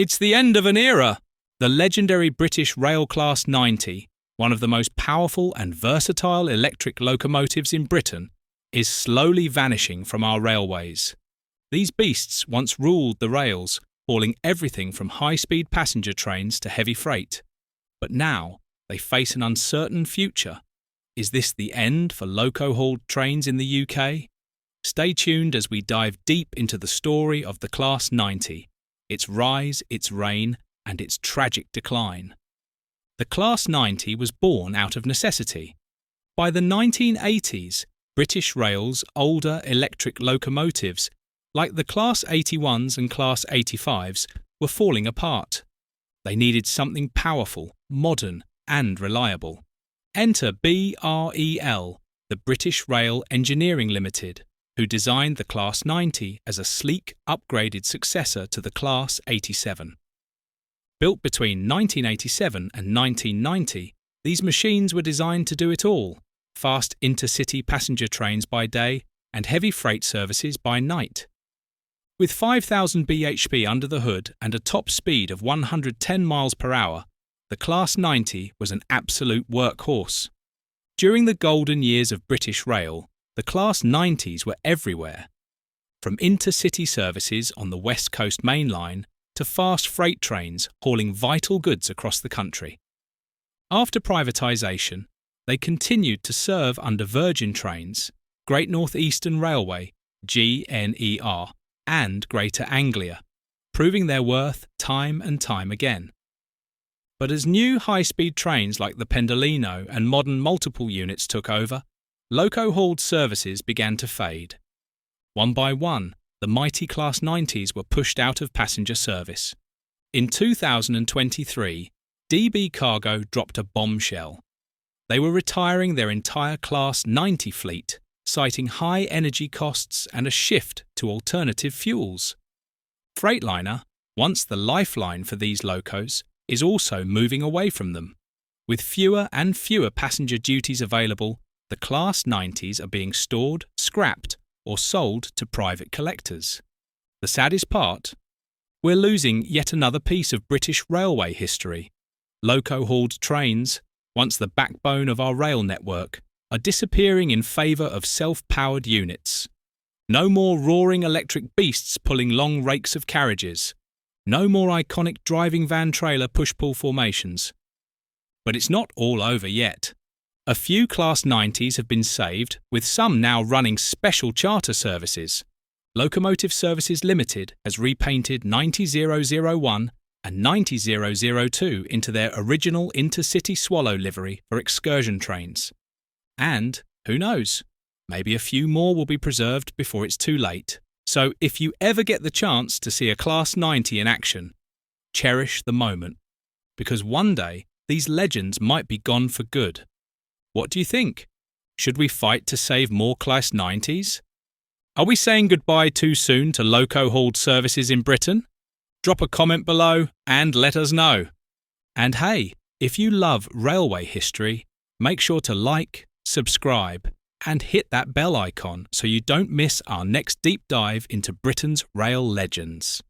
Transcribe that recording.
It's the end of an era. The legendary BritishRail Class 90, one of the most powerful and versatile electric locomotives in Britain, is slowly vanishing from our railways. These beasts once ruled the rails, hauling everything from high-speed passenger trains to heavy freight. But now they face an uncertain future. Is this the end for loco-hauled trains in the UK? Stay tuned as we dive deep into the story of the Class 90, its rise, its reign, and its tragic decline. The Class 90 was born out of necessity. By the 1980s, BritishRail's older electric locomotives, like the Class 81s and Class 85s, were falling apart. They needed something powerful, modern, and reliable. Enter BREL, the British Rail Engineering Limited, who designed the Class 90 as a sleek, upgraded successor to the Class 87. Built between 1987 and 1990, these machines were designed to do it all: fast intercity passenger trains by day and heavy freight services by night. With 5,000 bhp under the hood and a top speed of 110 miles per hour, the Class 90 was an absolute workhorse. During the golden years of British Rail, the Class 90s were everywhere. From intercity services on the West Coast Main Line to fast freight trains hauling vital goods across the country. After privatisation, they continued to serve under Virgin Trains, Great North Eastern Railway, GNER, and Greater Anglia, proving their worth time and time again. But as new high-speed trains like the Pendolino and modern multiple units took over, loco-hauled services began to fade. One by one, the mighty Class 90s were pushed out of passenger service. In 2023, DB Cargo dropped a bombshell. They were retiring their entire Class 90 fleet, citing high energy costs and a shift to alternative fuels. Freightliner, once the lifeline for these locos, is also moving away from them. With fewer and fewer passenger duties available, the Class 90s are being stored, scrapped, or sold to private collectors. The saddest part? We're losing yet another piece of British railway history. Loco-hauled trains, once the backbone of our rail network, are disappearing in favour of self-powered units. No more roaring electric beasts pulling long rakes of carriages. No more iconic driving van trailer push-pull formations. But it's not all over yet. A few Class 90s have been saved, with some now running special charter services. Locomotive Services Limited has repainted 90001 and 90002 into their original intercity swallow livery for excursion trains. And, who knows, maybe a few more will be preserved before it's too late. So if you ever get the chance to see a Class 90 in action, cherish the moment, because one day these legends might be gone for good. What do you think? Should we fight to save more Class 90s? Are we saying goodbye too soon to loco-hauled services in Britain? Drop a comment below and let us know. And hey, if you love railway history, make sure to like, subscribe, and hit that bell icon so you don't miss our next deep dive into Britain's rail legends.